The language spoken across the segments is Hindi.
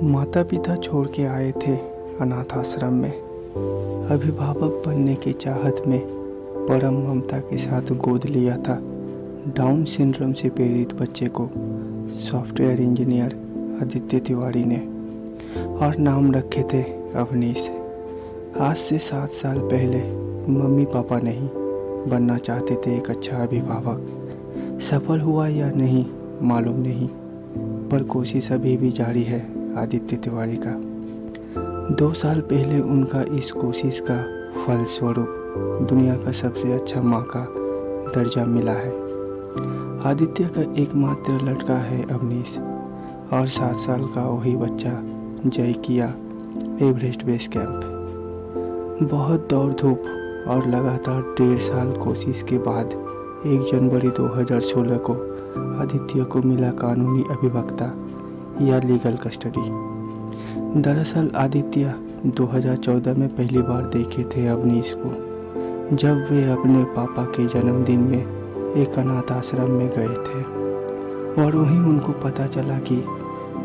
माता पिता छोड़ के आए थे अनाथ आश्रम में। अभिभावक बनने की चाहत में परम ममता के साथ गोद लिया था डाउन सिंड्रोम से पीड़ित बच्चे को सॉफ्टवेयर इंजीनियर आदित्य तिवारी ने, और नाम रखे थे अवनीश। आज से 7 साल पहले मम्मी पापा नहीं बनना चाहते थे एक अच्छा अभिभावक। सफल हुआ या नहीं मालूम नहीं, पर कोशिश अभी भी जारी है आदित्य तिवारी का। 2 साल पहले उनका इस कोशिश का फल स्वरूप दुनिया का सबसे अच्छा माँ का दर्जा मिला है। आदित्य का एकमात्र लड़का है अवनीश, और 7 साल का वही बच्चा जय किया एवरेस्ट बेस कैंप। बहुत दौड़ धूप और लगातार 1.5 साल कोशिश के बाद 1 जनवरी 2016 को आदित्य को मिला कानूनी अभिभावकता या लीगल कस्टडी। दरअसल आदित्य 2014 में पहली बार देखे थे अवनीश को, जब वे अपने पापा के जन्मदिन में एक अनाथ आश्रम में गए थे, और वहीं उनको पता चला कि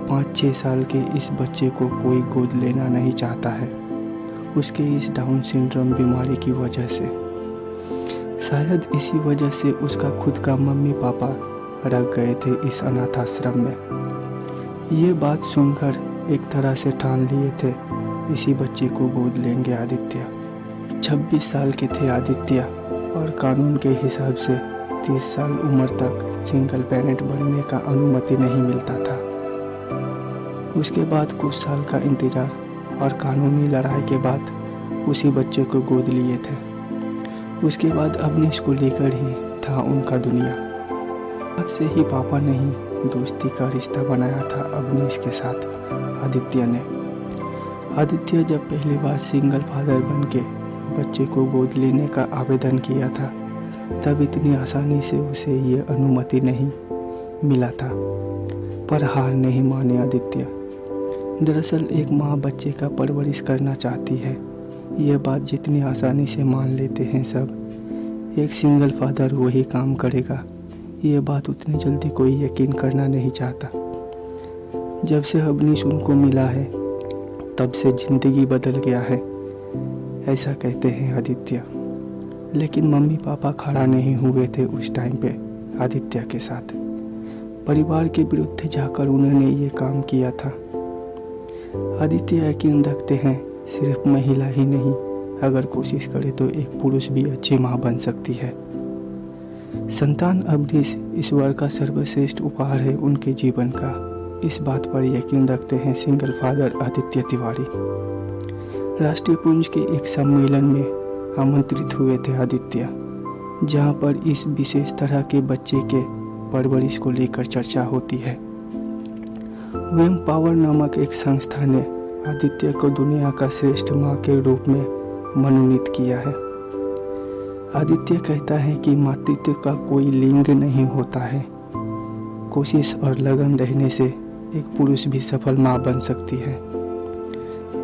5-6 साल के इस बच्चे को कोई गोद लेना नहीं चाहता है, उसके इस डाउन सिंड्रोम बीमारी की वजह से। शायद इसी वजह से उसका खुद का मम्मी पापा रख गए थे इस अनाथ आश्रम में। ये बात सुनकर एक तरह से ठान लिए थे इसी बच्चे को गोद लेंगे आदित्य। 26 साल के थे आदित्य, और कानून के हिसाब से 30 साल उम्र तक सिंगल पेरेंट बनने का अनुमति नहीं मिलता था। उसके बाद कुछ साल का इंतजार और कानूनी लड़ाई के बाद उसी बच्चे को गोद लिए थे। उसके बाद अवनीश को लेकर ही था उनका दुनिया। आज से ही पापा नहीं दोस्ती का रिश्ता बनाया था अवनीश के साथ आदित्य ने। आदित्य जब पहली बार सिंगल फादर बनके बच्चे को गोद लेने का आवेदन किया था, तब इतनी आसानी से उसे ये अनुमति नहीं मिला था, पर हार नहीं माने आदित्य। दरअसल एक माँ बच्चे का परवरिश करना चाहती है, ये बात जितनी आसानी से मान लेते हैं सब, एक सिंगल फादर वही काम करेगा, ये बात उतनी जल्दी कोई यकीन करना नहीं चाहता। जब से अवनीश उनको मिला है, तब से ज़िंदगी बदल गया है, ऐसा कहते हैं आदित्य। लेकिन मम्मी पापा खड़ा नहीं हुए थे उस टाइम पे आदित्य के साथ। परिवार के विरुद्ध जाकर उन्होंने ये काम किया था। आदित्य यकीन रखते हैं सिर्फ महिला ही नहीं, अगर कोशिश करे तो एक पुरुष भी अच्छी माँ बन सकती है। संतान अवनीश ईश्वर का सर्वश्रेष्ठ उपहार है उनके जीवन का, इस बात पर यकीन रखते हैं सिंगल फादर आदित्य तिवारी। राष्ट्रीय पुंज के एक सम्मेलन में आमंत्रित हुए थे आदित्य, जहां पर इस विशेष तरह के बच्चे के परवरिश को लेकर चर्चा होती है। वेम पावर नामक एक संस्था ने आदित्य को दुनिया का श्रेष्ठ माँ के रूप में मनोनीत किया है। आदित्य कहता है कि मातृत्व का कोई लिंग नहीं होता है, कोशिश और लगन रहने से एक पुरुष भी सफल माँ बन सकती है।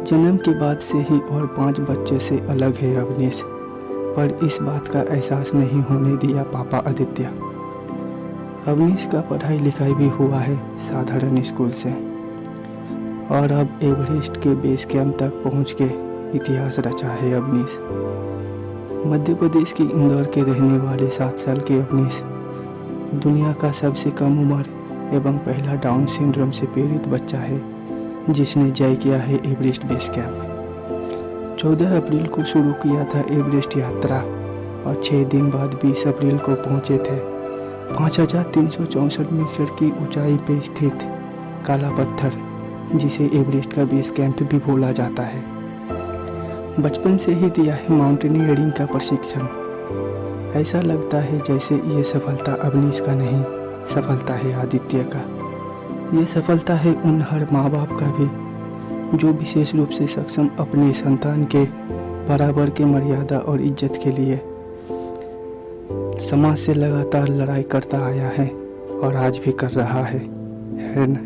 जन्म के बाद से ही और 5 बच्चे से अलग है अवनीश, पर इस बात का एहसास नहीं होने दिया पापा आदित्य। अवनीश का पढ़ाई लिखाई भी हुआ है साधारण स्कूल से, और अब एवरेस्ट के बेस कैंप तक पहुँच के इतिहास रचा है अवनीश। मध्य प्रदेश के इंदौर के रहने वाले 7 साल के अवनीश दुनिया का सबसे कम उम्र एवं पहला डाउन सिंड्रोम से पीड़ित बच्चा है जिसने जय किया है एवरेस्ट बेस कैंप। 14 अप्रैल को शुरू किया था एवरेस्ट यात्रा, और 6 दिन बाद 20 अप्रैल को पहुंचे थे 5364 मीटर की ऊंचाई पर स्थित काला पत्थर, जिसे एवरेस्ट का बेस कैंप भी बोला जाता है। बचपन से ही दिया है माउंटेनियरिंग का प्रशिक्षण। ऐसा लगता है जैसे ये सफलता अवनीश का नहीं, सफलता है आदित्य का। ये सफलता है उन हर माँ बाप का भी, जो विशेष रूप से सक्षम अपने संतान के बराबर के मर्यादा और इज्जत के लिए समाज से लगातार लड़ाई करता आया है और आज भी कर रहा है ना।